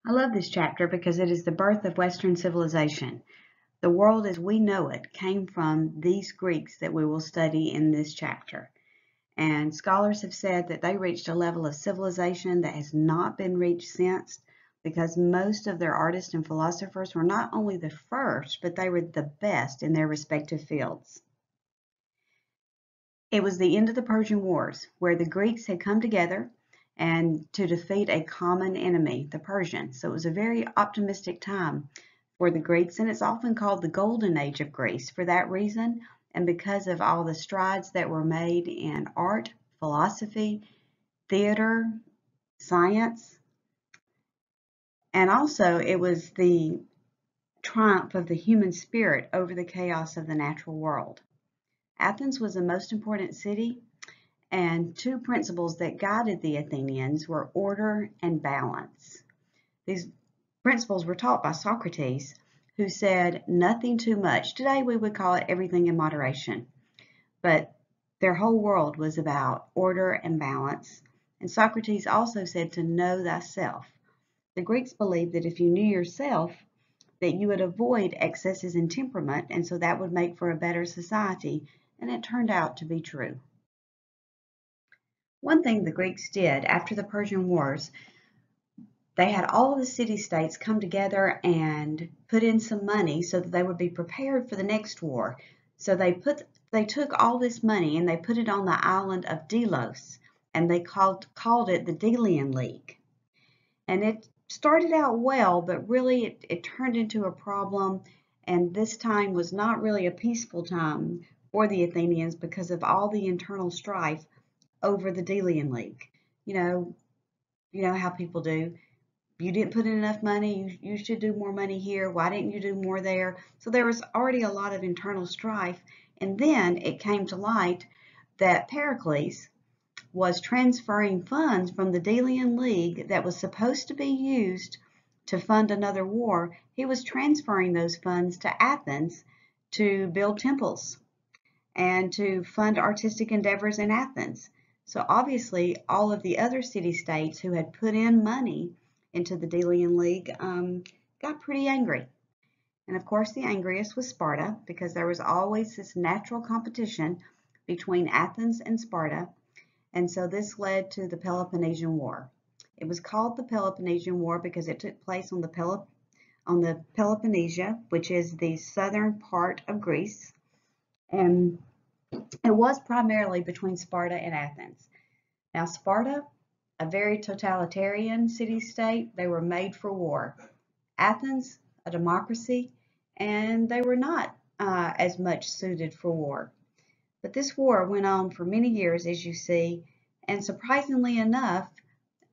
I love this chapter because it is the birth of Western civilization. The world as we know it came from these Greeks that we will study in this chapter. And scholars have said that they reached a level of civilization that has not been reached since, because most of their artists and philosophers were not only the first, but they were the best in their respective fields. It was the end of the Persian Wars, where the Greeks had come together and to defeat a common enemy, the Persians. So it was a very optimistic time for the Greeks, and it's often called the Golden Age of Greece for that reason, and because of all the strides that were made in art, philosophy, theater, science, and also it was the triumph of the human spirit over the chaos of the natural world. Athens was the most important city, and two principles that guided the Athenians were order and balance. These principles were taught by Socrates, who said nothing too much. Today we would call it everything in moderation. But their whole world was about order and balance. And Socrates also said to know thyself. The Greeks believed that if you knew yourself, that you would avoid excesses in temperament, and so that would make for a better society, and it turned out to be true. One thing the Greeks did after the Persian Wars, they had all of the city-states come together and put in some money so that they would be prepared for the next war. So they took all this money and they put it on the island of Delos, and they called it the Delian League. And it started out well, but really it turned into a problem, and this time was not really a peaceful time for the Athenians because of all the internal strife over the Delian League. You know, you know how people do. You didn't put in enough money. You should do more money here. Why didn't you do more there? So there was already a lot of internal strife. And then it came to light that Pericles was transferring funds from the Delian League that was supposed to be used to fund another war. He was transferring those funds to Athens to build temples and to fund artistic endeavors in Athens. So obviously, all of the other city-states who had put in money into the Delian League got pretty angry. And of course, the angriest was Sparta, because there was always this natural competition between Athens and Sparta. And so this led to the Peloponnesian War. It was called the Peloponnesian War because it took place on the Peloponnesia, which is the southern part of Greece. And it was primarily between Sparta and Athens. Now, Sparta, a very totalitarian city-state, they were made for war. Athens, a democracy, and they were not as much suited for war. But this war went on for many years, as you see, and surprisingly enough,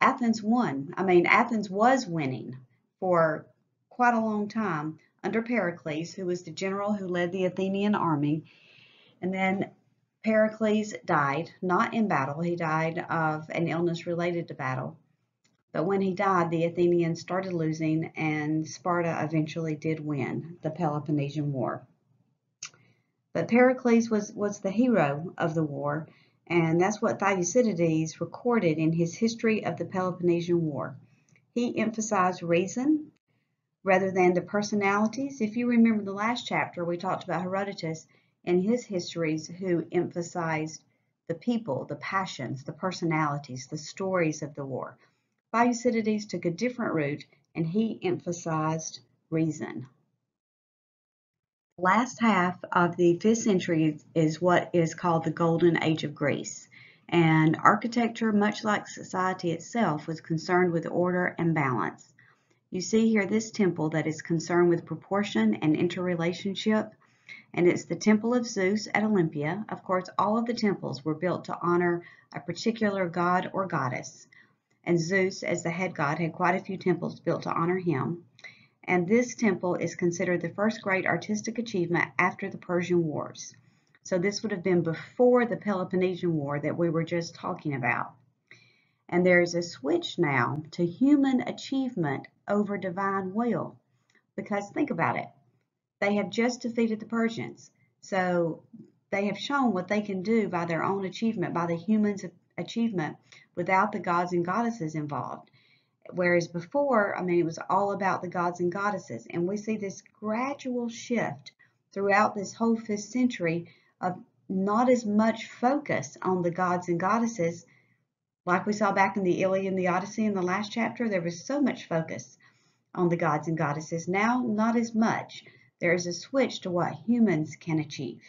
Athens won. I mean, Athens was winning for quite a long time under Pericles, who was the general who led the Athenian army. And then Pericles died, not in battle. He died of an illness related to battle. But when he died, the Athenians started losing, and Sparta eventually did win the Peloponnesian War. But Pericles was the hero of the war, and that's what Thucydides recorded in his history of the Peloponnesian War. He emphasized reason rather than the personalities. If you remember the last chapter, we talked about Herodotus and his histories, who emphasized the people, the passions, the personalities, the stories of the war. Thucydides took a different route, and he emphasized reason. The last half of the 5th century is what is called the Golden Age of Greece. And architecture, much like society itself, was concerned with order and balance. You see here this temple that is concerned with proportion and interrelationship, and it's the Temple of Zeus at Olympia. Of course, all of the temples were built to honor a particular god or goddess, and Zeus, as the head god, had quite a few temples built to honor him. And this temple is considered the first great artistic achievement after the Persian Wars. So this would have been before the Peloponnesian War that we were just talking about. And there's a switch now to human achievement over divine will. Because think about it, they have just defeated the Persians. So they have shown what they can do by their own achievement, by the humans' achievement, without the gods and goddesses involved. Whereas before, I mean, it was all about the gods and goddesses. And we see this gradual shift throughout this whole 5th century of not as much focus on the gods and goddesses. Like we saw back in the Iliad and the Odyssey in the last chapter, there was so much focus on the gods and goddesses. Now, not as much. There is a switch to what humans can achieve.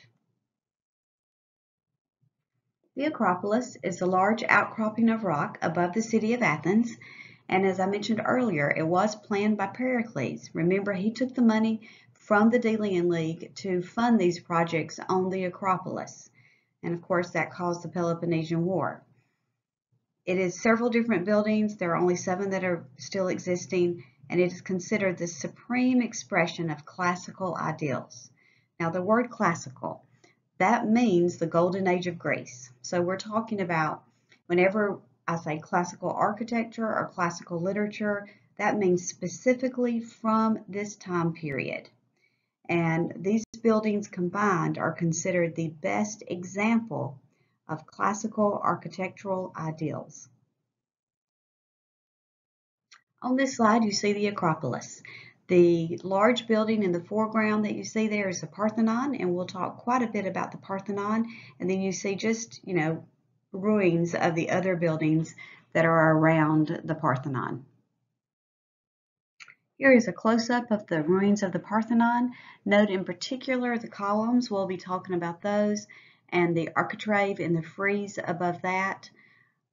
The Acropolis is a large outcropping of rock above the city of Athens. And as I mentioned earlier, it was planned by Pericles. Remember, he took the money from the Delian League to fund these projects on the Acropolis. And of course, that caused the Peloponnesian War. It is several different buildings. There are only 7 that are still existing, and it is considered the supreme expression of classical ideals. Now, the word classical, that means the golden age of Greece. So we're talking about, whenever I say classical architecture or classical literature, that means specifically from this time period. And these buildings combined are considered the best example of classical architectural ideals. On this slide, you see the Acropolis. The large building in the foreground that you see there is the Parthenon, and we'll talk quite a bit about the Parthenon. And then you see just, ruins of the other buildings that are around the Parthenon. Here is a close-up of the ruins of the Parthenon. Note in particular the columns. We'll be talking about those, and the architrave and the frieze above that.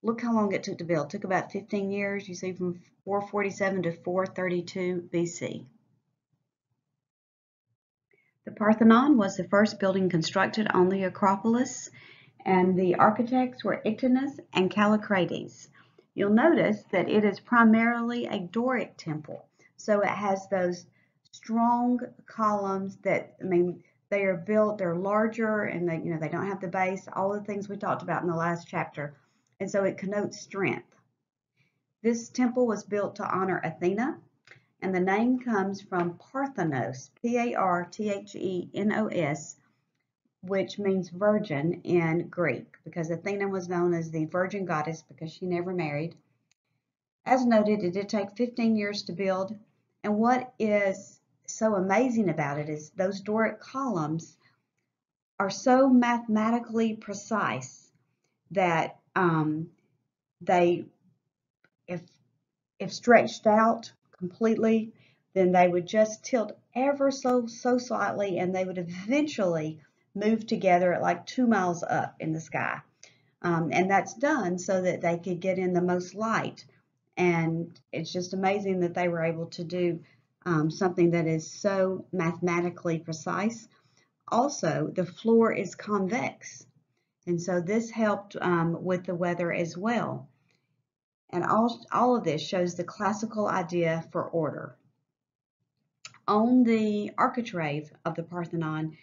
Look how long it took to build. It took about 15 years. You see, from 447 to 432 BC. The Parthenon was the first building constructed on the Acropolis, and the architects were Ictinus and Callicrates. You'll notice that it is primarily a Doric temple. So it has those strong columns that, they are built, they're larger, and they don't have the base, all the things we talked about in the last chapter. And so it connotes strength. This temple was built to honor Athena, and the name comes from Parthenos, Parthenos, which means virgin in Greek, because Athena was known as the virgin goddess because she never married. As noted, it did take 15 years to build, and what is so amazing about it is those Doric columns are so mathematically precise that they, if stretched out completely, then they would just tilt ever so slightly, and they would eventually move together at like 2 miles up in the sky. And that's done so that they could get in the most light. And it's just amazing that they were able to do something that is so mathematically precise. Also, the floor is convex, and so this helped with the weather as well. And all of this shows the classical idea for order. On the architrave of the Parthenon,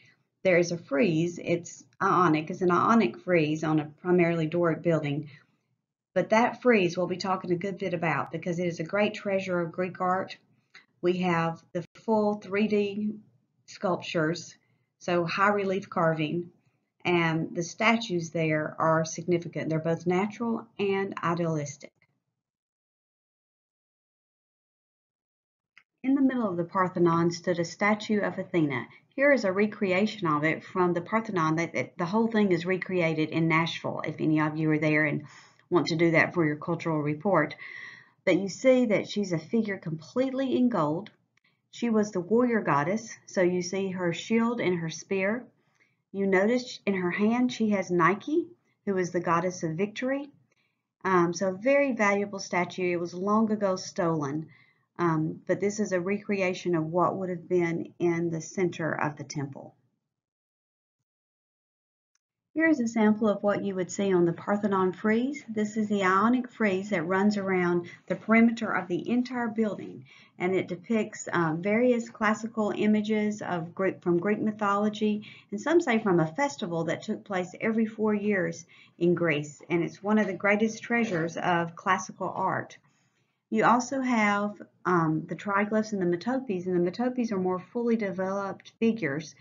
there is a frieze. It's Ionic. It's an Ionic frieze on a primarily Doric building. But that frieze we'll be talking a good bit about because it is a great treasure of Greek art. We have the full 3D sculptures, so high relief carving, and the statues there are significant. They're both natural and idealistic. In the middle of the Parthenon stood a statue of Athena. Here is a recreation of it from the Parthenon. The whole thing is recreated in Nashville, if any of you are there and want to do that for your cultural report. But you see that she's a figure completely in gold. She was the warrior goddess, so you see her shield and her spear. You notice in her hand she has Nike, who is the goddess of victory. So a very valuable statue. It was long ago stolen, but this is a recreation of what would have been in the center of the temple. Here is a sample of what you would see on the Parthenon frieze. This is the Ionic frieze that runs around the perimeter of the entire building, and it depicts various classical images from Greek mythology, and some say from a festival that took place every 4 years in Greece, and it's one of the greatest treasures of classical art. You also have the triglyphs and the metopes, and the metopes are more fully developed figures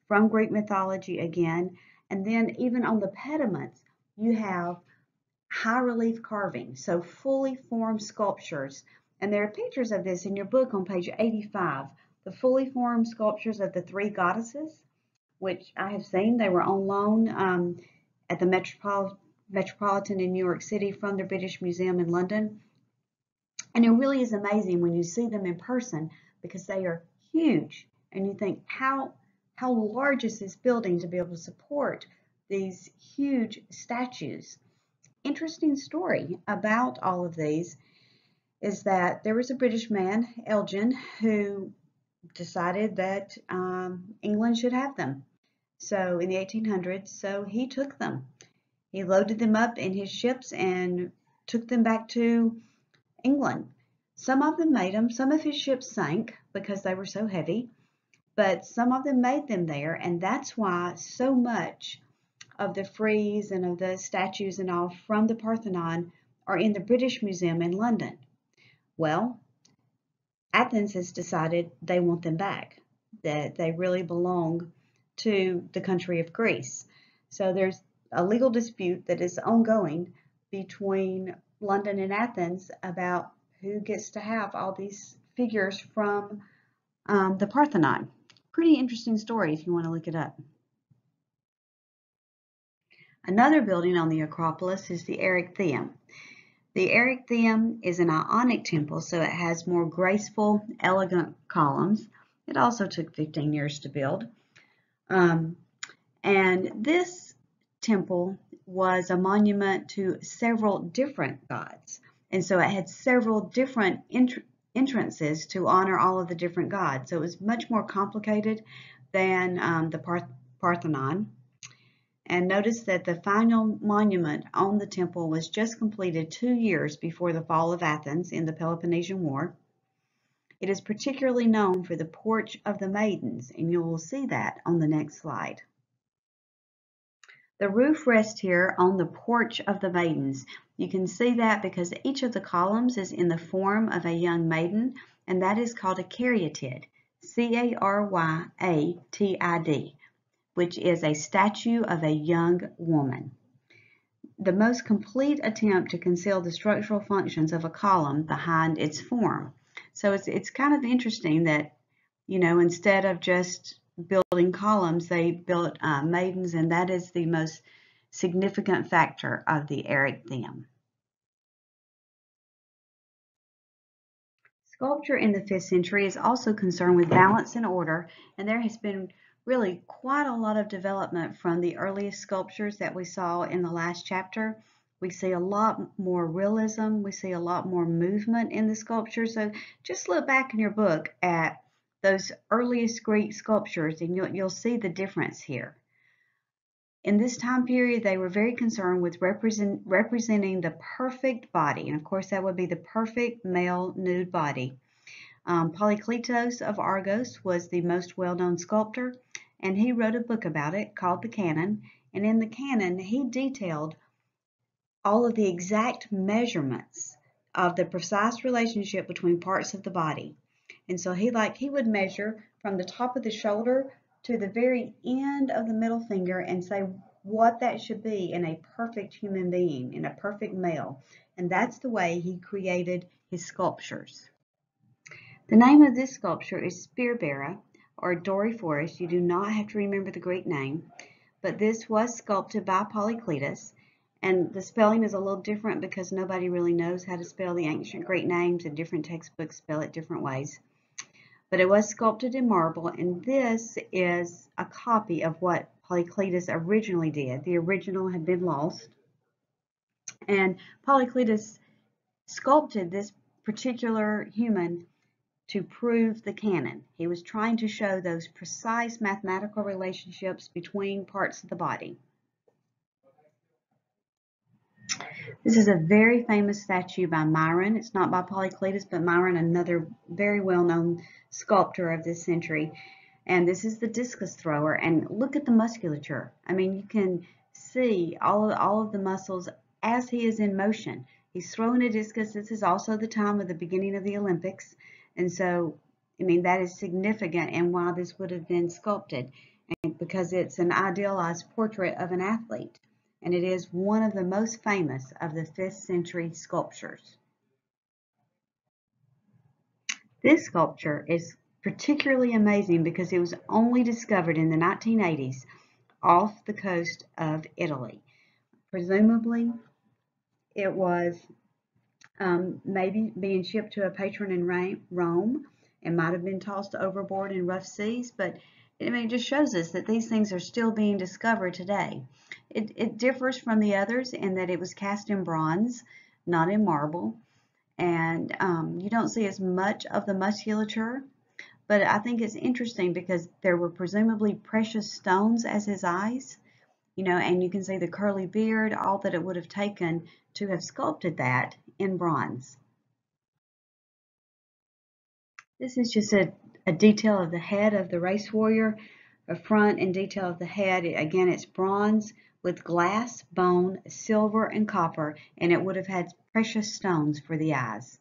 from Greek mythology again. And then even on the pediments, you have high relief carving, so fully formed sculptures And there are pictures of this in your book on page 85, the fully formed sculptures of the three goddesses, which I have seen. They were on loan at the Metropolitan in New York City from the British Museum in London. And it really is amazing when you see them in person because they are huge. And you think, how large is this building to be able to support these huge statues? Interesting story about all of these is that there was a British man, Elgin, who decided that England should have them. So in the 1800s, so he took them. He loaded them up in his ships and took them back to England. Some of them made them. Some of his ships sank because they were so heavy, but some of them made them there, and that's why so much of the frieze and of the statues and all from the Parthenon are in the British Museum in London. Well, Athens has decided they want them back, that they really belong to the country of Greece. So there's a legal dispute that is ongoing between London and Athens about who gets to have all these figures from the Parthenon. Pretty interesting story if you want to look it up. Another building on the Acropolis is the Erechtheum. The Erechtheum is an Ionic temple, so it has more graceful, elegant columns. It also took 15 years to build. And this temple was a monument to several different gods. And so it had several different entrances to honor all of the different gods. So it was much more complicated than the Parthenon. And notice that the final monument on the temple was just completed 2 years before the fall of Athens in the Peloponnesian War. It is particularly known for the Porch of the Maidens, and you will see that on the next slide. The roof rests here on the Porch of the Maidens. You can see that because each of the columns is in the form of a young maiden, and that is called a caryatid, C-A-R-Y-A-T-I-D, which is a statue of a young woman. The most complete attempt to conceal the structural functions of a column behind its form. So it's kind of interesting that, you know, instead of just building columns, they built maidens, and that is the most significant factor of the Erechtheum. Sculpture in the 5th century is also concerned with balance and order, and there has been really quite a lot of development from the earliest sculptures that we saw in the last chapter. We see a lot more realism, we see a lot more movement in the sculpture. So just look back in your book at those earliest Greek sculptures and you'll see the difference here. In this time period, they were very concerned with representing the perfect body, and of course that would be the perfect male nude body. Polykleitos of Argos was the most well-known sculptor, and he wrote a book about it called the Canon, and in the Canon he detailed all of the exact measurements of the precise relationship between parts of the body. And so he would measure from the top of the shoulder to the very end of the middle finger and say what that should be in a perfect human being, in a perfect male. And that's the way he created his sculptures. The name of this sculpture is Spiribera, or Doryphorus. You do not have to remember the Greek name, but this was sculpted by Polykleitos, and the spelling is a little different because nobody really knows how to spell the ancient Greek names, and different textbooks spell it different ways. But it was sculpted in marble, and this is a copy of what Polykleitos originally did. The original had been lost, and Polykleitos sculpted this particular human to prove the canon. He was trying to show those precise mathematical relationships between parts of the body. This is a very famous statue by Myron. It's not by Polykleitos, but Myron, another very well-known sculptor of this century. And this is the discus thrower. And look at the musculature. I mean, you can see all of the muscles as he is in motion. He's throwing a discus. This is also the time of the beginning of the Olympics. And so, I mean, that is significant and why this would have been sculpted, and because it's an idealized portrait of an athlete. And it is one of the most famous of the 5th century sculptures. This sculpture is particularly amazing because it was only discovered in the 1980s off the coast of Italy. Presumably, it was maybe being shipped to a patron in Rome and might have been tossed overboard in rough seas, but it just shows us that these things are still being discovered today. It differs from the others in that it was cast in bronze, not in marble, and you don't see as much of the musculature, but I think it's interesting because there were presumably precious stones as his eyes, and you can see the curly beard, all that it would have taken to have sculpted that in bronze. This is just a detail of the head of the race warrior, a front and detail of the head. Again, it's bronze with glass, bone, silver, and copper, and it would have had precious stones for the eyes.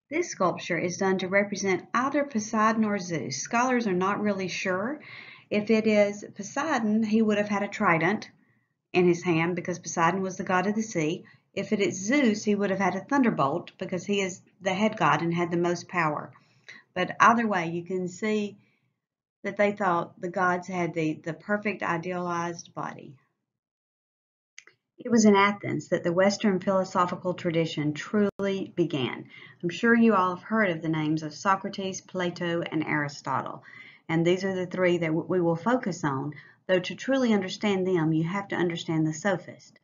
This sculpture is done to represent either Poseidon or Zeus. Scholars are not really sure. If it is Poseidon, he would have had a trident in his hand because Poseidon was the god of the sea. If it is Zeus, he would have had a thunderbolt because he is the head god and had the most power. But either way, you can see that they thought the gods had the perfect idealized body. It was in Athens that the Western philosophical tradition truly began. I'm sure you all have heard of the names of Socrates, Plato, and Aristotle, and these are the three that we will focus on, though to truly understand them, you have to understand the sophist.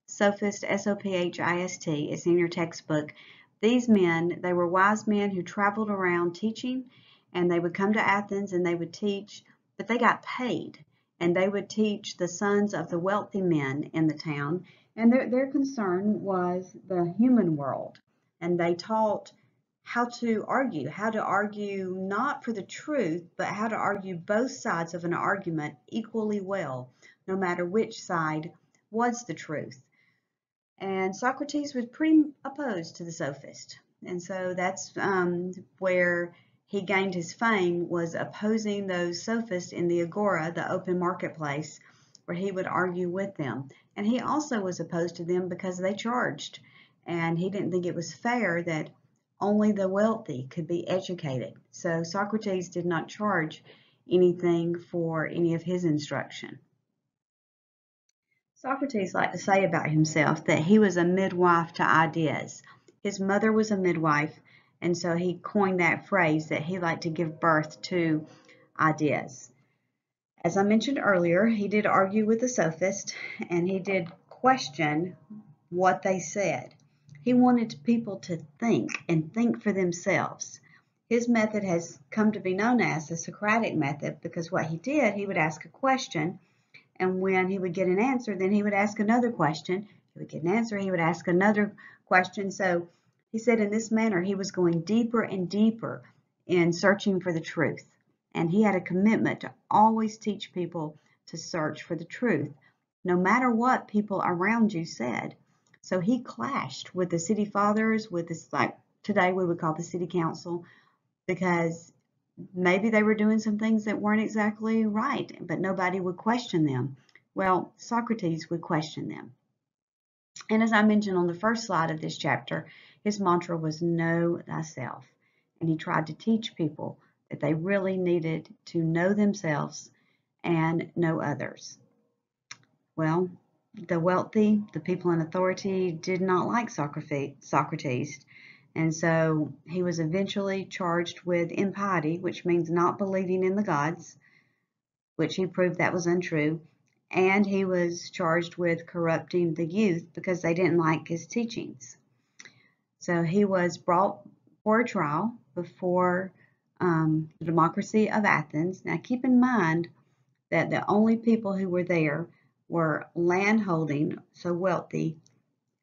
Sophist, S-O-P-H-I-S-T, is in your textbook. These men, they were wise men who traveled around teaching, and they would come to Athens and they would teach, but they got paid. And they would teach the sons of the wealthy men in the town, and their concern was the human world. And they taught how to argue not for the truth, but how to argue both sides of an argument equally well, no matter which side was the truth. And Socrates was pretty opposed to the sophist. And so that's where he gained his fame, was opposing those sophists in the agora, the open marketplace, where he would argue with them. And he also was opposed to them because they charged. And he didn't think it was fair that only the wealthy could be educated. So Socrates did not charge anything for any of his instruction. Socrates liked to say about himself that he was a midwife to ideas. His mother was a midwife, and so he coined that phrase that he liked to give birth to ideas. As I mentioned earlier, he did argue with the sophist, and he did question what they said. He wanted people to think and think for themselves. His method has come to be known as the Socratic method because what he did, he would ask a question, and when he would get an answer, then he would ask another question. He would get an answer, he would ask another question. So he said in this manner, he was going deeper and deeper in searching for the truth. And he had a commitment to always teach people to search for the truth, no matter what people around you said. So he clashed with the city fathers, with this, like today we would call the city council, because maybe they were doing some things that weren't exactly right, but nobody would question them. Well, Socrates would question them. And as I mentioned on the first slide of this chapter, his mantra was know thyself. And he tried to teach people that they really needed to know themselves and know others. Well, the wealthy, the people in authority, did not like Socrates. And so he was eventually charged with impiety, which means not believing in the gods, which he proved that was untrue. And he was charged with corrupting the youth because they didn't like his teachings. So he was brought for a trial before the democracy of Athens. Now keep in mind that the only people who were there were landholding, so wealthy,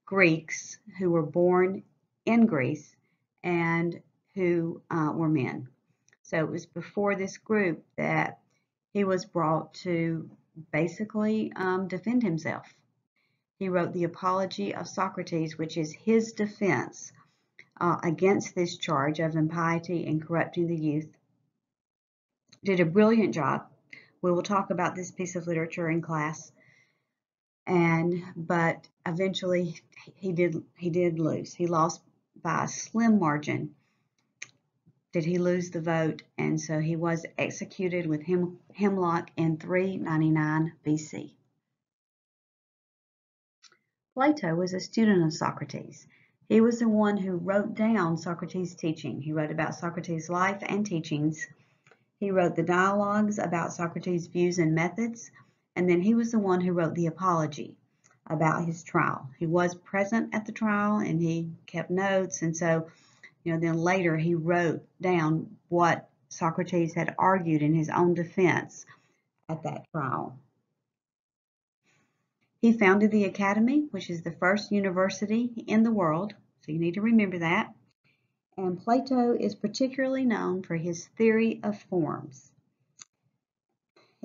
Greeks who were born in Greece and who were men. So it was before this group that he was brought to basically defend himself. He wrote the Apology of Socrates, which is his defense against this charge of impiety and corrupting the youth. Did a brilliant job. We will talk about this piece of literature in class. But eventually he did lose. He lost by a slim margin did he lose the vote, and so he was executed with hemlock in 399 BC. Plato was a student of Socrates. He was the one who wrote down Socrates' teaching. He wrote about Socrates' life and teachings. He wrote the dialogues about Socrates' views and methods, and then he was the one who wrote the Apology about his trial. He was present at the trial and he kept notes, and so then later he wrote down what Socrates had argued in his own defense at that trial. He founded the Academy, which is the first university in the world, so you need to remember that. And Plato is particularly known for his theory of forms.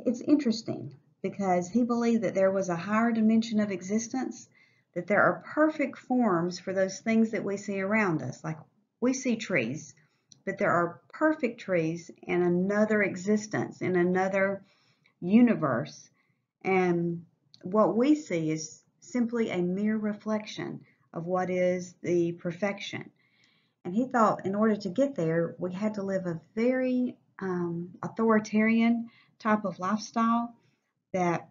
It's interesting because he believed that there was a higher dimension of existence, that there are perfect forms for those things that we see around us. Like we see trees, but there are perfect trees in another existence, in another universe. And what we see is simply a mere reflection of what is the perfection. And he thought in order to get there, we had to live a very authoritarian type of lifestyle, that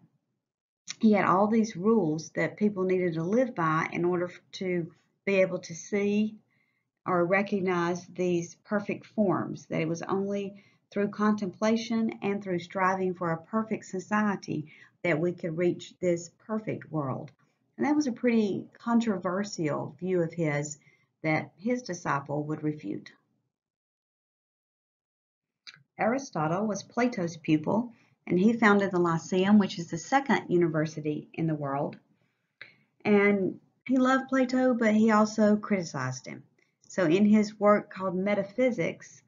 he had all these rules that people needed to live by in order to be able to see or recognize these perfect forms, that it was only through contemplation and through striving for a perfect society that we could reach this perfect world. And that was a pretty controversial view of his that his disciple would refute. Aristotle was Plato's pupil, and he founded the Lyceum, which is the second university in the world. And he loved Plato, but he also criticized him. So in his work called Metaphysics,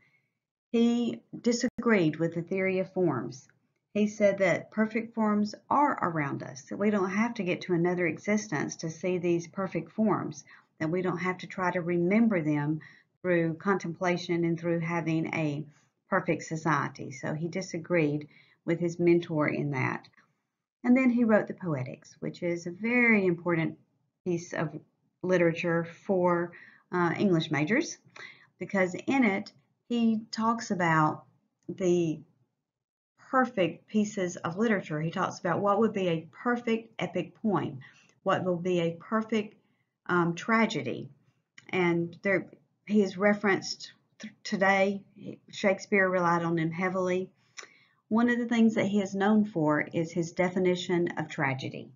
he disagreed with the theory of forms. He said that perfect forms are around us, that we don't have to get to another existence to see these perfect forms, that we don't have to try to remember them through contemplation and through having a perfect society. So he disagreed with his mentor in that. And then he wrote the Poetics, which is a very important piece of literature for English majors, because in it he talks about the perfect pieces of literature. He talks about what would be a perfect epic poem, what will be a perfect tragedy. And there, he is referenced today. Shakespeare relied on him heavily. One of the things that he is known for is his definition of tragedy.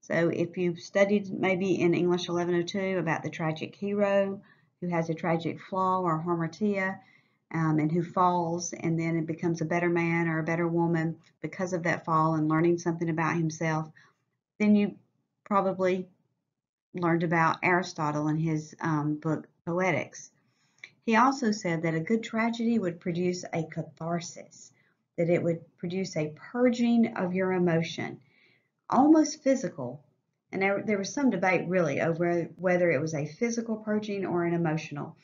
So if you've studied maybe in English 1102 about the tragic hero who has a tragic flaw or hamartia, and who falls and then it becomes a better man or a better woman because of that fall and learning something about himself, then you probably learned about Aristotle and his book Poetics. He also said that a good tragedy would produce a catharsis, that it would produce a purging of your emotion, almost physical. And there was some debate really over whether it was a physical purging or an emotional.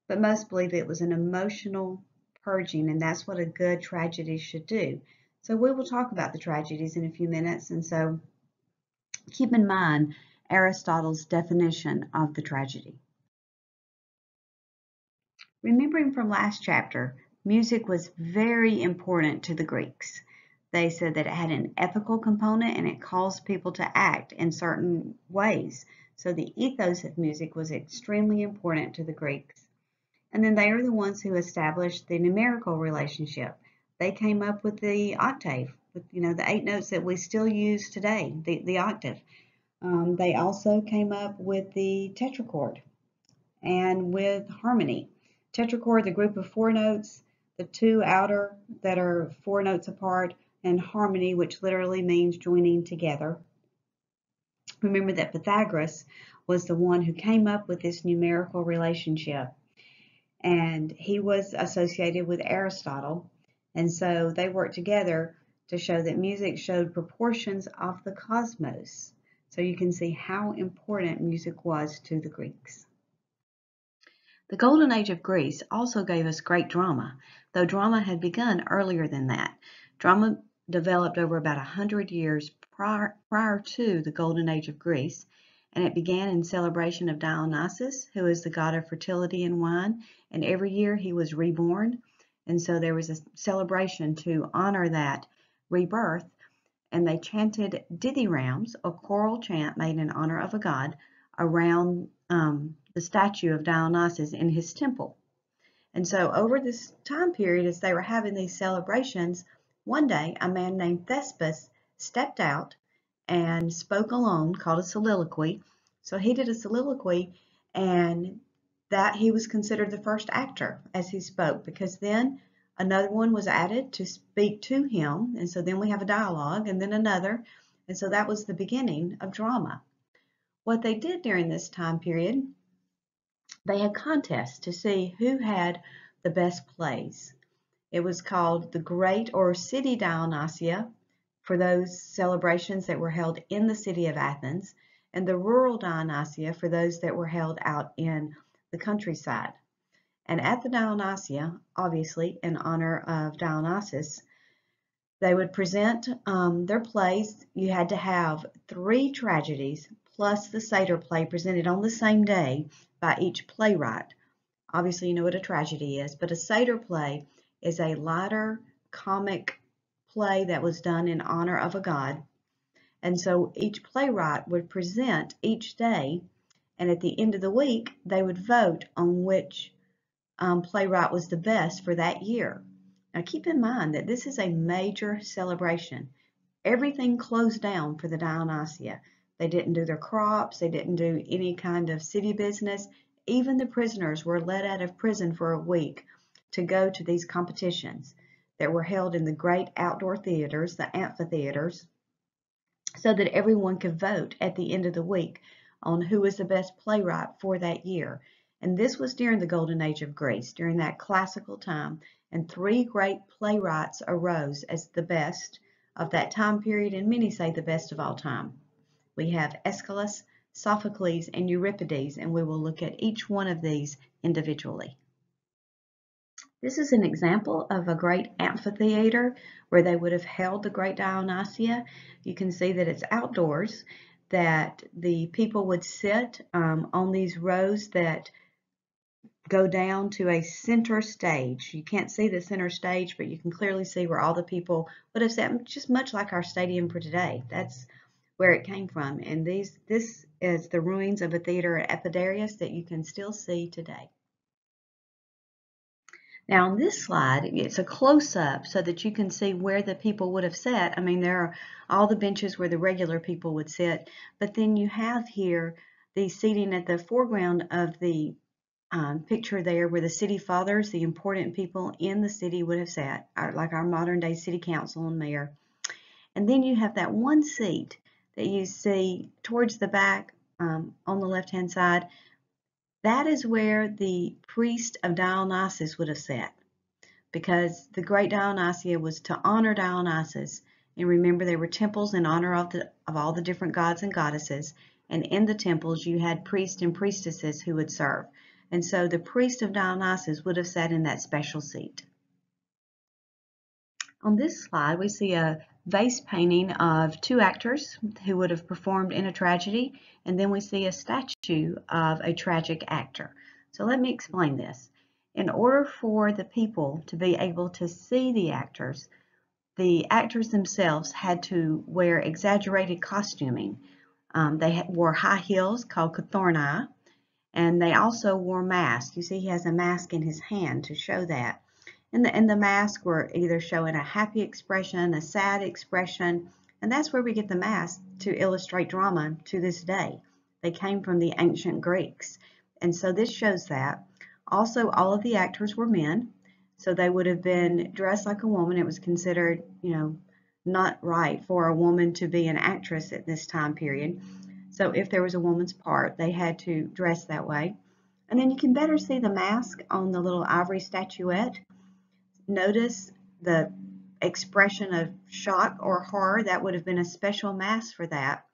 But most believe it was an emotional purging, and that's what a good tragedy should do. So we will talk about the tragedies in a few minutes, and so keep in mind Aristotle's definition of the tragedy. Remembering from last chapter, music was very important to the Greeks. They said that it had an ethical component and it caused people to act in certain ways. So the ethos of music was extremely important to the Greeks. And then they are the ones who established the numerical relationship. They came up with the octave, with the 8 notes that we still use today, the octave. They also came up with the tetrachord and with harmony. Tetrachord, the group of 4 notes, the 2 outer that are 4 notes apart, and harmony, which literally means joining together. Remember that Pythagoras was the one who came up with this numerical relationship. And he was associated with Aristotle, and so they worked together to show that music showed proportions of the cosmos. So you can see how important music was to the Greeks. The Golden Age of Greece also gave us great drama, though drama had begun earlier than that. Drama developed over about 100 years prior to the Golden Age of Greece, And it began in celebration of Dionysus, who is the god of fertility and wine. And every year he was reborn. And so there was a celebration to honor that rebirth. And they chanted dithyrambs, a choral chant made in honor of a god, around the statue of Dionysus in his temple. And so over this time period, as they were having these celebrations, one day a man named Thespis stepped out and spoke alone, called a soliloquy. So he did a soliloquy, and that he was considered the first actor as he spoke, because then another one was added to speak to him, and so then we have a dialogue, and then another, and so that was the beginning of drama. What they did during this time period, they had contests to see who had the best plays. It was called the Great or City Dionysia for those celebrations that were held in the city of Athens, and the Rural Dionysia for those that were held out in the countryside. And at the Dionysia, obviously in honor of Dionysus, they would present their plays. You had to have 3 tragedies plus the satyr play presented on the same day by each playwright. Obviously, you know what a tragedy is, but a satyr play is a lighter comic play that was done in honor of a god. And so each playwright would present each day, and at the end of the week, they would vote on which playwright was the best for that year. Now keep in mind that this is a major celebration. Everything closed down for the Dionysia. They didn't do their crops, they didn't do any kind of city business. Even the prisoners were let out of prison for a week to go to these competitions that were held in the great outdoor theaters, the amphitheaters, so that everyone could vote at the end of the week on who was the best playwright for that year. And this was during the Golden Age of Greece, during that classical time, and 3 great playwrights arose as the best of that time period, and many say the best of all time. We have Aeschylus, Sophocles, and Euripides, and we will look at each one of these individually. This is an example of a great amphitheater where they would have held the great Dionysia. You can see that it's outdoors, that the people would sit on these rows that go down to a center stage. You can't see the center stage, but you can clearly see where all the people would have sat, just much like our stadium for today. That's where it came from. And this is the ruins of a theater at Epidaurus that you can still see today. Now on this slide, it's a close-up so that you can see where the people would have sat. I mean, there are all the benches where the regular people would sit, but then you have here the seating at the foreground of the picture there where the city fathers, the important people in the city, would have sat, like our modern day city council and mayor. And then you have that one seat that you see towards the back on the left-hand side. That is where the priest of Dionysus would have sat, because the great Dionysia was to honor Dionysus. And remember, there were temples in honor of all the different gods and goddesses, and in the temples you had priests and priestesses who would serve. And so the priest of Dionysus would have sat in that special seat. On this slide, we see a vase painting of 2 actors who would have performed in a tragedy, and then we see a statue of a tragic actor. So let me explain this. In order for the people to be able to see the actors themselves had to wear exaggerated costuming. They wore high heels called cothorni, and they also wore masks. You see he has a mask in his hand to show that. And the masks were either showing a happy expression, a sad expression, and that's where we get the masks to illustrate drama to this day. They came from the ancient Greeks. And so this shows that. Also, all of the actors were men, so they would have been dressed like a woman. It was considered, not right for a woman to be an actress at this time period. So if there was a woman's part, they had to dress that way. And then you can better see the mask on the little ivory statuette. Notice the expression of shock or horror. That would have been a special mask for that.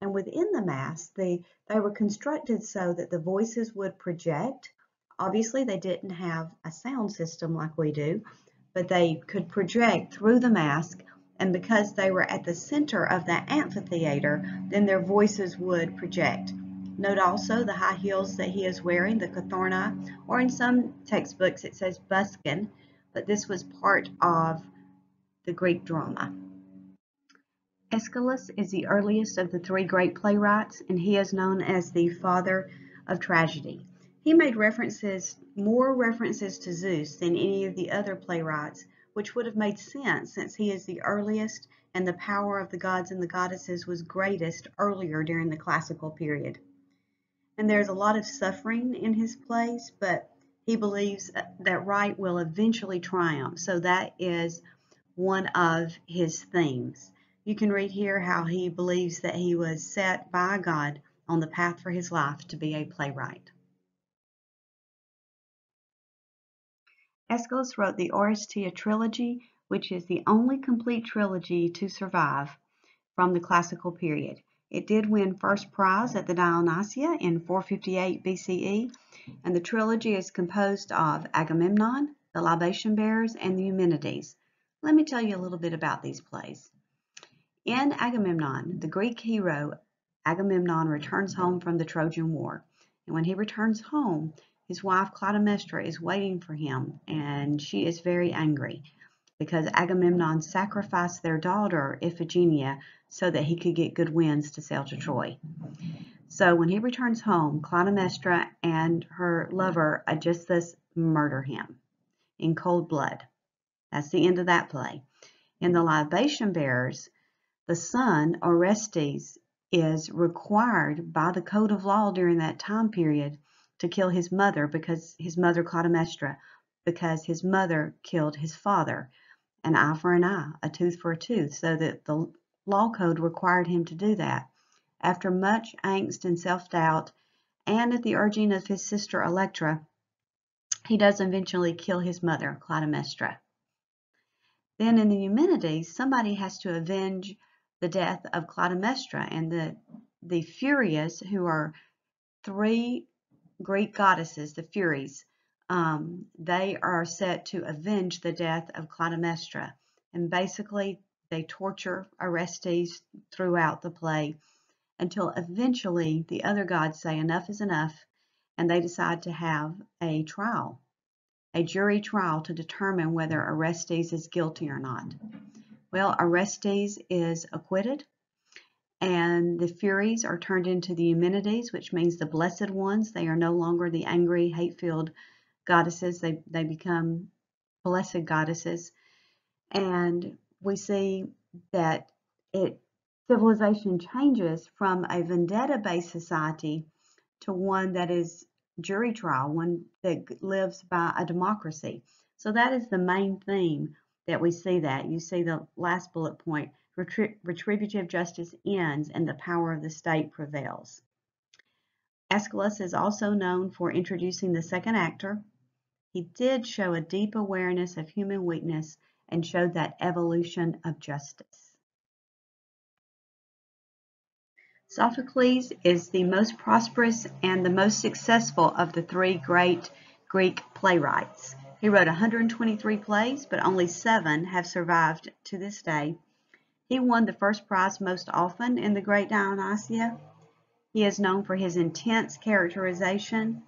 And within the mask, they were constructed so that the voices would project. Obviously, they didn't have a sound system like we do, but they could project through the mask And because they were at the center of that amphitheater, then their voices would project. Note also the high heels that he is wearing, the cothorni, or in some textbooks it says buskin, but this was part of the Greek drama. Aeschylus is the earliest of the three great playwrights, and he is known as the father of tragedy. He made more references to Zeus than any of the other playwrights, which would have made sense since he is the earliest and the power of the gods and the goddesses was greatest earlier during the classical period. And there's a lot of suffering in his plays, but he believes that right will eventually triumph. So that is one of his themes. You can read here how he believes that he was set by God on the path for his life to be a playwright. Aeschylus wrote the Oresteia trilogy, which is the only complete trilogy to survive from the classical period. It did win first prize at the Dionysia in 458 BCE, and the trilogy is composed of Agamemnon, the Libation Bearers, and the Eumenides. Let me tell you a little bit about these plays. In Agamemnon, the Greek hero Agamemnon returns home from the Trojan War. And when he returns home, his wife Clytemnestra is waiting for him, and she is very angry because Agamemnon sacrificed their daughter Iphigenia so that he could get good winds to sail to Troy. So when he returns home, Clytemnestra and her lover Aegisthus murder him in cold blood. That's the end of that play. In the Libation Bearers, the son, Orestes, is required by the code of law during that time period to kill his mother, Clytemnestra, because his mother killed his father. An eye for an eye, a tooth for a tooth, so that the law code required him to do that. After much angst and self-doubt, and at the urging of his sister Electra, he does eventually kill his mother, Clytemnestra. Then in the Eumenides, somebody has to avenge the death of Clytemnestra, and the Furies, who are three Greek goddesses, the Furies, they are set to avenge the death of Clytemnestra, and basically they torture Orestes throughout the play until eventually the other gods say enough is enough, and they decide to have a trial, a jury trial to determine whether Orestes is guilty or not. Well, Orestes is acquitted, and the Furies are turned into the Eumenides, which means the blessed ones. They are no longer the angry, hate-filled goddesses. They become blessed goddesses. And we see that civilization changes from a vendetta-based society to one that is jury trial, one that lives by a democracy. So that is the main theme that we see that. You see the last bullet point, retributive justice ends and the power of the state prevails. Aeschylus is also known for introducing the second actor. He did show a deep awareness of human weakness and showed that evolution of justice. Sophocles is the most prosperous and the most successful of the three great Greek playwrights. He wrote 123 plays, but only 7 have survived to this day. He won the first prize most often in the Great Dionysia. He is known for his intense characterization,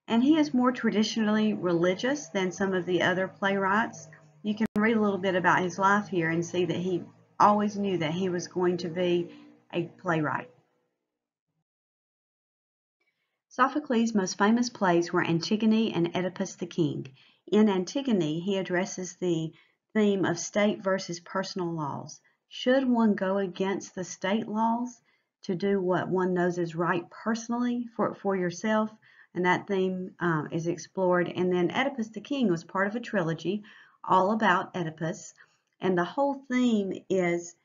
and he is more traditionally religious than some of the other playwrights. You can read a little bit about his life here and see that he always knew that he was going to be a playwright. Sophocles' most famous plays were Antigone and Oedipus the King. In Antigone, he addresses the theme of state versus personal laws. Should one go against the state laws to do what one knows is right personally for yourself? And that theme is explored. And then Oedipus the King was part of a trilogy all about Oedipus. And the whole theme is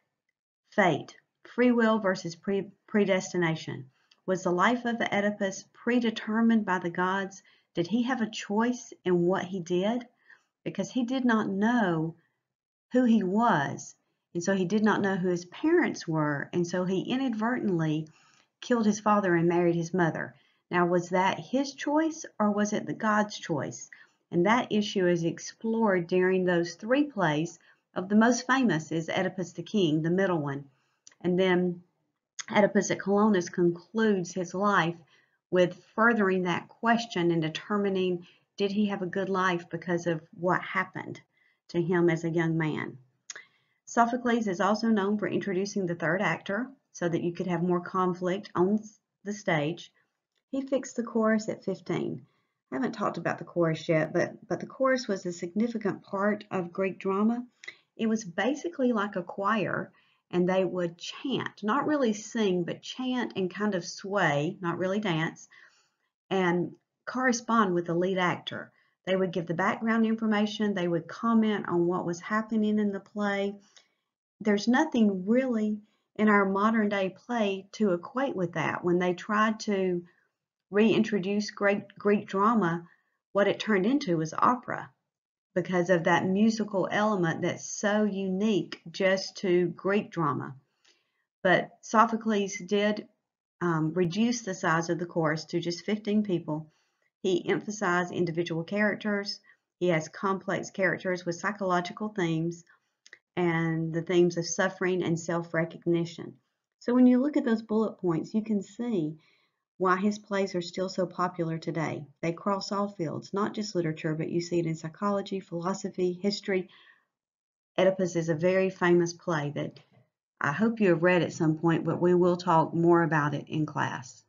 fate, free will versus predestination. Was the life of Oedipus predetermined by the gods? Did he have a choice in what he did? Because he did not know who he was, and so he did not know who his parents were, and so he inadvertently killed his father and married his mother. Now, was that his choice or was it the God's choice? And that issue is explored during those 3 plays, Of the most famous is Oedipus the King, the middle one. And then Oedipus at Colonus concludes his life with furthering that question and determining, did he have a good life because of what happened to him as a young man. Sophocles is also known for introducing the third actor so that you could have more conflict on the stage. He fixed the chorus at 15. I haven't talked about the chorus yet, but the chorus was a significant part of Greek drama. It was basically like a choir, and they would chant, not really sing, but chant and kind of sway, not really dance, and correspond with the lead actor. They would give the background information, they would comment on what was happening in the play. There's nothing really in our modern day play to equate with that. When they tried to reintroduce Greek drama, what it turned into was opera because of that musical element that's so unique just to Greek drama. But Sophocles did reduce the size of the chorus to just 15 people. He emphasized individual characters. He has complex characters with psychological themes and the themes of suffering and self-recognition. So when you look at those bullet points, you can see why his plays are still so popular today. They cross all fields, not just literature, but you see it in psychology, philosophy, history. Oedipus is a very famous play that I hope you have read at some point, but we will talk more about it in class.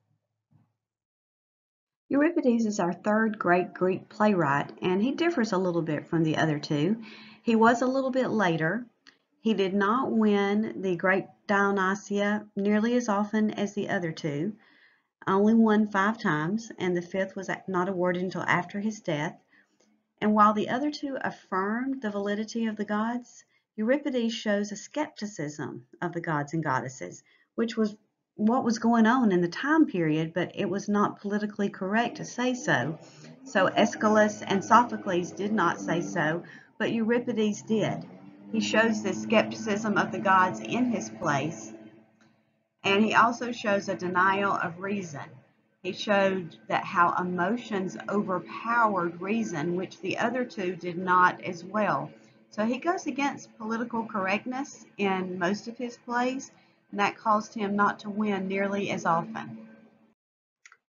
Euripides is our third great Greek playwright, and he differs a little bit from the other two. He was a little bit later. He did not win the Great Dionysia nearly as often as the other two. Only won 5 times, and the 5th was not awarded until after his death. And while the other two affirmed the validity of the gods, Euripides shows a skepticism of the gods and goddesses, which was what was going on in the time period, but it was not politically correct to say so. So Aeschylus and Sophocles did not say so, but Euripides did. He shows this skepticism of the gods in his plays, and he also shows a denial of reason. He showed that how emotions overpowered reason, which the other two did not as well. So he goes against political correctness in most of his plays, and that caused him not to win nearly as often.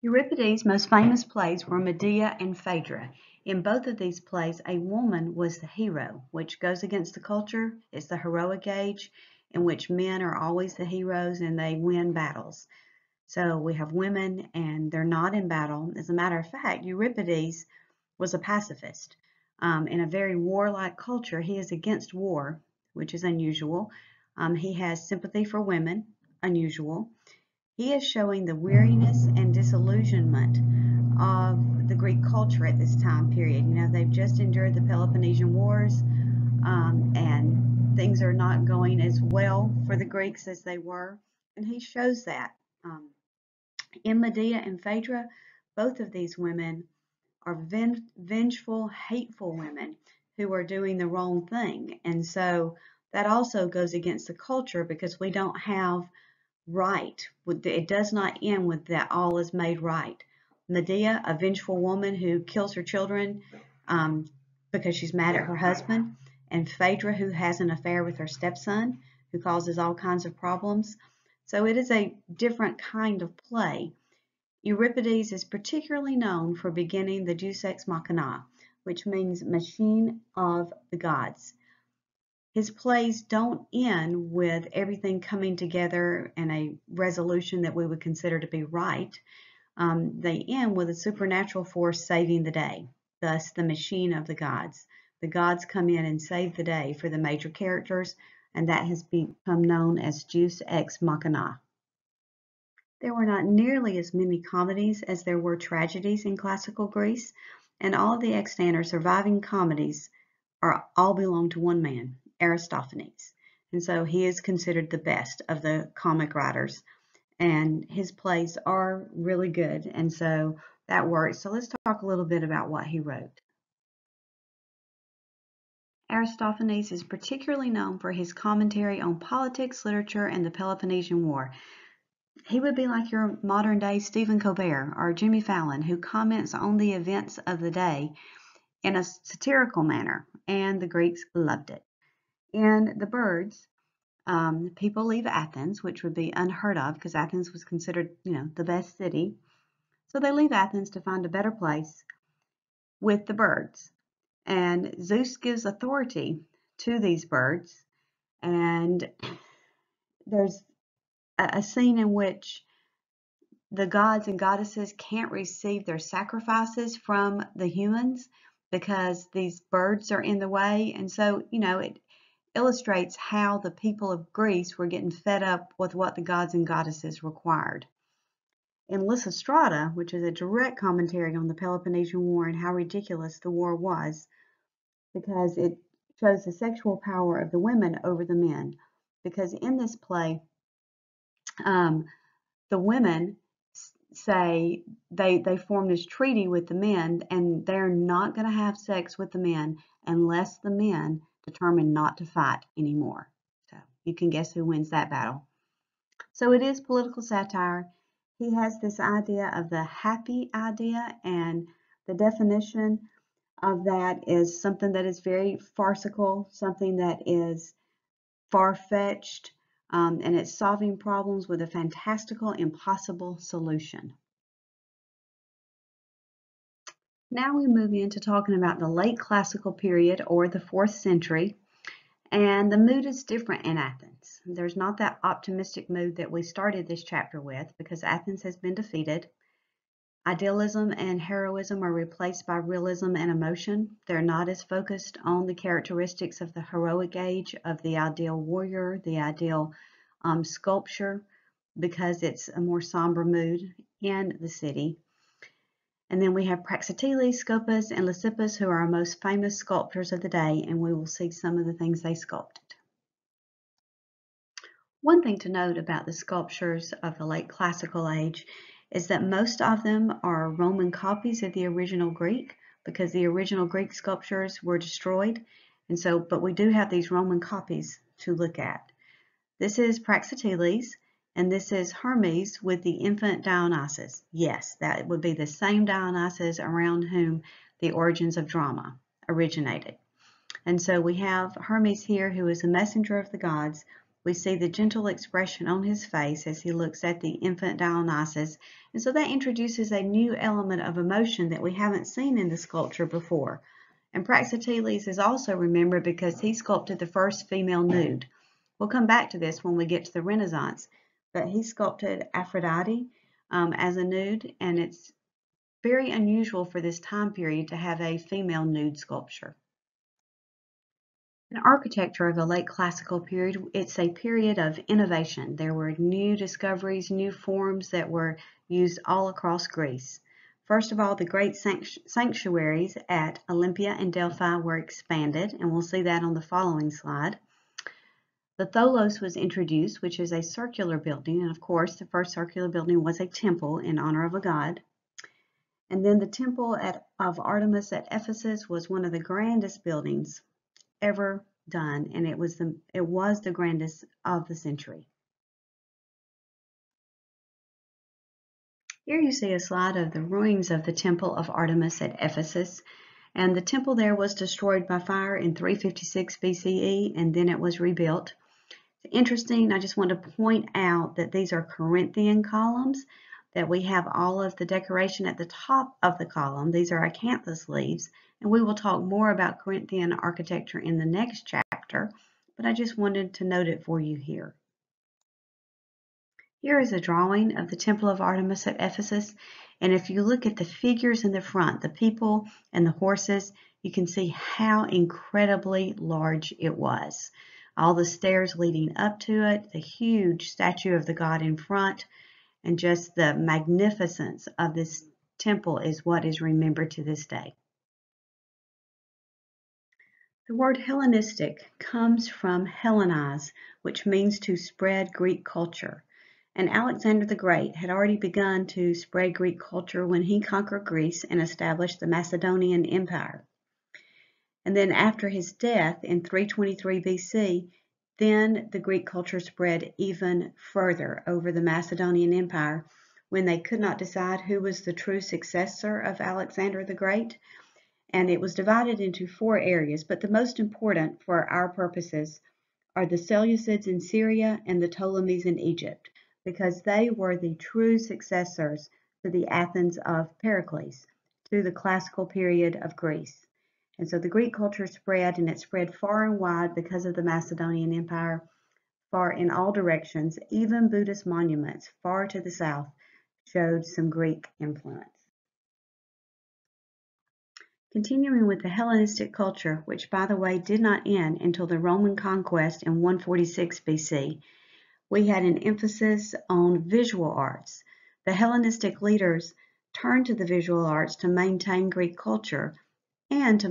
Euripides' most famous plays were Medea and Phaedra. In both of these plays, a woman was the hero, which goes against the culture. It's the heroic age in which men are always the heroes and they win battles. So we have women and they're not in battle. As a matter of fact, Euripides was a pacifist. In a very warlike culture, he is against war, which is unusual. He has sympathy for women, unusual. He is showing the weariness and disillusionment of the Greek culture at this time period. You know, they've just endured the Peloponnesian Wars, and things are not going as well for the Greeks as they were, and he shows that. In Medea and Phaedra, both of these women are vengeful, hateful women who are doing the wrong thing, and so that also goes against the culture because we don't have right. It does not end with that all is made right. Medea, a vengeful woman who kills her children because she's mad at her husband, and Phaedra, who has an affair with her stepson, who causes all kinds of problems. So it is a different kind of play. Euripides is particularly known for beginning the Deus Ex Machina, which means machine of the gods. His plays don't end with everything coming together and a resolution that we would consider to be right. They end with a supernatural force saving the day, thus the machine of the gods. The gods come in and save the day for the major characters, and that has become known as Deus Ex Machina. There were not nearly as many comedies as there were tragedies in classical Greece, and all of the extant or surviving comedies all belong to one man, Aristophanes. And so he is considered the best of the comic writers, and his plays are really good, and so that works. So let's talk a little bit about what he wrote. Aristophanes is particularly known for his commentary on politics, literature, and the Peloponnesian War. He would be like your modern day Stephen Colbert or Jimmy Fallon, who comments on the events of the day in a satirical manner, and the Greeks loved it. In the birds, people leave Athens, which would be unheard of because Athens was considered, the best city. So they leave Athens to find a better place with the birds. And Zeus gives authority to these birds. And there's a scene in which the gods and goddesses can't receive their sacrifices from the humans because these birds are in the way. And so, it illustrates how the people of Greece were getting fed up with what the gods and goddesses required. In Lysistrata, which is a direct commentary on the Peloponnesian War and how ridiculous the war was, because it shows the sexual power of the women over the men. Because in this play, the women say they form this treaty with the men, and they're not going to have sex with the men unless the men determine not to fight anymore. So you can guess who wins that battle. So it is political satire. He has this idea of the happy idea, and the definition of that is something that is very farcical, something that is far-fetched, and it's solving problems with a fantastical, impossible solution. Now we move into talking about the late classical period, or the 4th century, and the mood is different in Athens. There's not that optimistic mood that we started this chapter with because Athens has been defeated. Idealism and heroism are replaced by realism and emotion. They're not as focused on the characteristics of the heroic age, of the ideal warrior, the ideal sculpture, because it's a more somber mood in the city. And then we have Praxiteles, Scopas, and Lysippus, who are our most famous sculptors of the day, and we will see some of the things they sculpted. One thing to note about the sculptures of the late classical age is that most of them are Roman copies of the original Greek, because the original Greek sculptures were destroyed. And so, but we do have these Roman copies to look at. This is Praxiteles, and this is Hermes with the infant Dionysus. Yes, that would be the same Dionysus around whom the origins of drama originated. And so we have Hermes here, who is a messenger of the gods. We see the gentle expression on his face as he looks at the infant Dionysus. And so that introduces a new element of emotion that we haven't seen in the sculpture before. And Praxiteles is also remembered because he sculpted the first female nude. We'll come back to this when we get to the Renaissance, but he sculpted Aphrodite as a nude, and it's very unusual for this time period to have a female nude sculpture. In architecture of the late classical period, it's a period of innovation. There were new discoveries, new forms that were used all across Greece. First of all, the great sanctuaries at Olympia and Delphi were expanded, and we'll see that on the following slide. The tholos was introduced, which is a circular building, and of course, the first circular building was a temple in honor of a god. And then the temple of Artemis at Ephesus was one of the grandest buildings ever done, and it was the grandest of the century. Here you see a slide of the ruins of the temple of Artemis at Ephesus, and the temple there was destroyed by fire in 356 BCE, and then it was rebuilt. It's interesting, I just want to point out that these are Corinthian columns, that we have all of the decoration at the top of the column. These are acanthus leaves, and we will talk more about Corinthian architecture in the next chapter, but I just wanted to note it for you here. Here is a drawing of the Temple of Artemis at Ephesus, and if you look at the figures in the front, the people and the horses, you can see how incredibly large it was. All the stairs leading up to it, the huge statue of the god in front, and just the magnificence of this temple is what is remembered to this day. The word Hellenistic comes from Hellenize, which means to spread Greek culture. And Alexander the Great had already begun to spread Greek culture when he conquered Greece and established the Macedonian Empire. And then after his death in 323 BC, then the Greek culture spread even further over the Macedonian Empire when they could not decide who was the true successor of Alexander the Great. And it was divided into 4 areas, but the most important for our purposes are the Seleucids in Syria and the Ptolemies in Egypt, because they were the true successors to the Athens of Pericles, to the classical period of Greece. And so the Greek culture spread, and it spread far and wide because of the Macedonian Empire, far in all directions. Even Buddhist monuments far to the south showed some Greek influence. Continuing with the Hellenistic culture, which by the way did not end until the Roman conquest in 146 BC, we had an emphasis on visual arts. The Hellenistic leaders turned to the visual arts to maintain Greek culture and to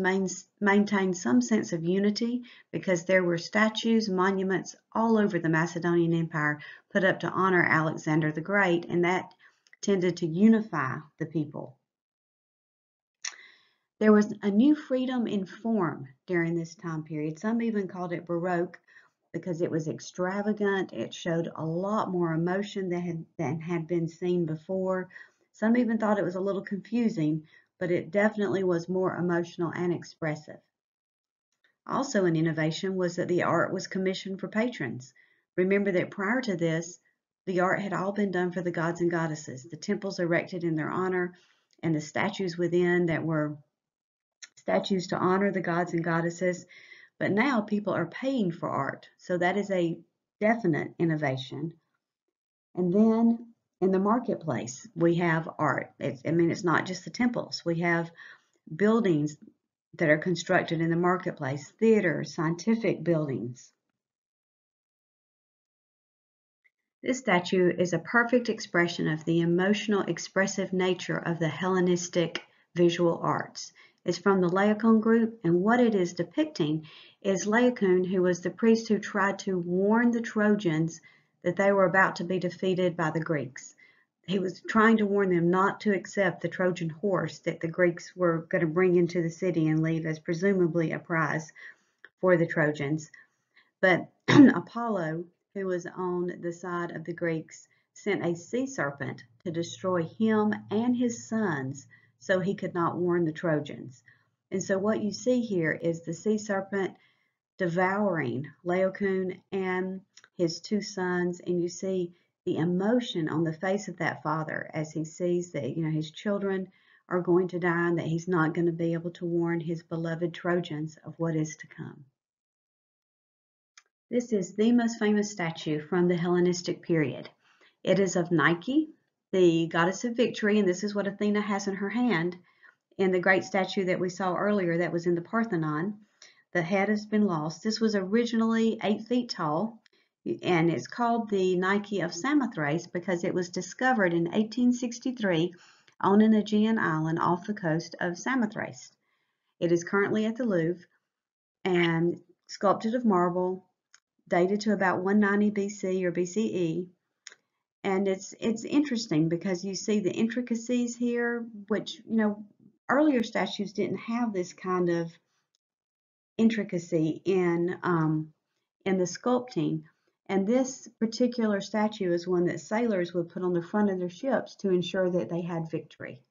maintain some sense of unity, because there were statues, monuments all over the Macedonian Empire put up to honor Alexander the Great, and that tended to unify the people. There was a new freedom in form during this time period. Some even called it Baroque because it was extravagant. It showed a lot more emotion than had been seen before. Some even thought it was a little confusing, but it definitely was more emotional and expressive. Also an innovation was that the art was commissioned for patrons. Remember that prior to this, the art had all been done for the gods and goddesses, the temples erected in their honor, and the statues within that were statues to honor the gods and goddesses. But now people are paying for art, so that is a definite innovation. And then in the marketplace, we have art. It's not just the temples. We have buildings that are constructed in the marketplace, theaters, scientific buildings. This statue is a perfect expression of the emotional, expressive nature of the Hellenistic visual arts. It's from the Laocoon group, and what it is depicting is Laocoon, who was the priest who tried to warn the Trojans that they were about to be defeated by the Greeks. He was trying to warn them not to accept the Trojan horse that the Greeks were going to bring into the city and leave as presumably a prize for the Trojans. But Apollo, who was on the side of the Greeks, sent a sea serpent to destroy him and his sons so he could not warn the Trojans. And so what you see here is the sea serpent devouring Laocoon and his 2 sons, and you see the emotion on the face of that father as he sees that his children are going to die and that he's not going to be able to warn his beloved Trojans of what is to come. This is the most famous statue from the Hellenistic period. It is of Nike, the goddess of victory, and this is what Athena has in her hand. In the great statue that we saw earlier that was in the Parthenon, the head has been lost. This was originally 8 feet tall, and it's called the Nike of Samothrace because it was discovered in 1863 on an Aegean island off the coast of Samothrace. It is currently at the Louvre and sculpted of marble, dated to about 190 BC or BCE. And it's interesting because you see the intricacies here, which, earlier statues didn't have this kind of intricacy in the sculpting. And this particular statue is one that sailors would put on the front of their ships to ensure that they had victory.